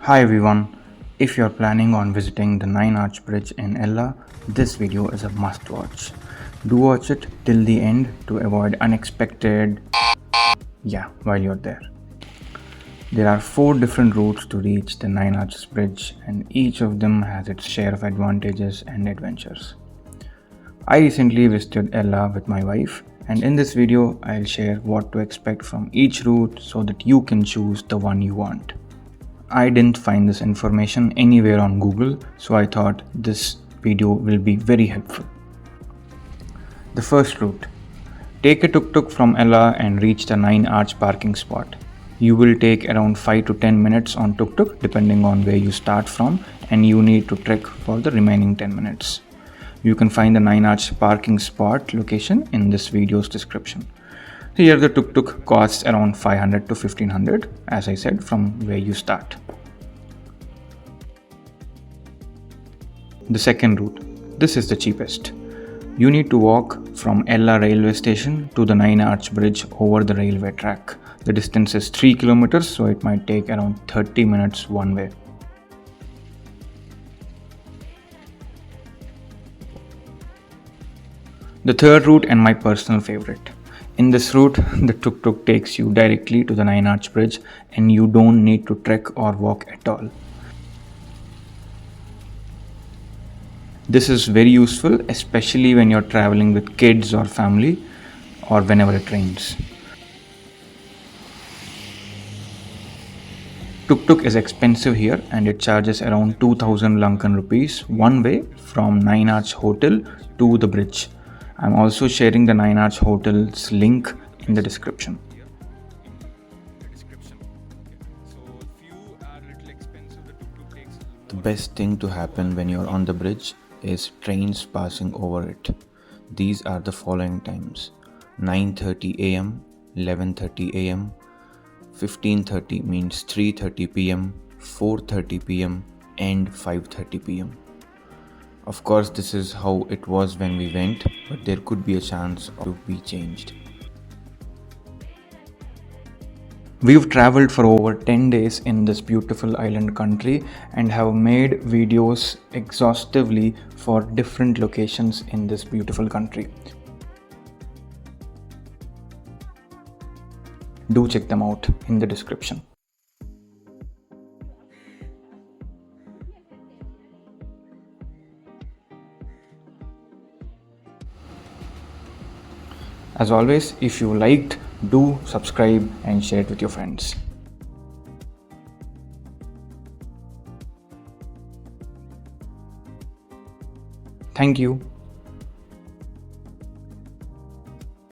Hi everyone, if you're planning on visiting the Nine Arch Bridge in Ella, this video is a must watch. Do watch it till the end to avoid unexpected while you're there. There are 4 different routes to reach the Nine Arches Bridge and each of them has its share of advantages and adventures. I recently visited Ella with my wife and in this video I'll share what to expect from each route so that you can choose the one you want. I didn't find this information anywhere on Google, so I thought this video will be very helpful. The first route. Take a tuk-tuk from Ella and reach the 9 Arch parking spot. You will take around 5 to 10 minutes on tuk-tuk depending on where you start from and you need to trek for the remaining 10 minutes. You can find the 9 Arch parking spot location in this video's description. Here the tuk-tuk costs around 500 to 1500 as I said from where you start. The second route. This is the cheapest. You need to walk from Ella railway station to the 9 Arch Bridge over the railway track. The distance is 3 kilometers, so it might take around 30 minutes one way. The third route and my personal favorite. In this route, the tuk-tuk takes you directly to the 9 Arch Bridge and you don't need to trek or walk at all. This is very useful, especially when you're traveling with kids or family or whenever it rains. Tuk-tuk is expensive here and it charges around 2000 Lankan rupees one way from 9 Arch Hotel to the bridge. I'm also sharing the 9 Arch Hotel's link in the description. The best thing to happen when you're on the bridge is trains passing over it. These are the following times: 9:30 am, 11:30 am, 15:30 means 3:30 pm, 4:30 pm and 5:30 pm. Of course, this is how it was when we went, but there could be a chance to be changed. We've traveled for over 10 days in this beautiful island country and have made videos exhaustively for different locations in this beautiful country. Do check them out in the description. As always, if you liked, do subscribe and share it with your friends. Thank you.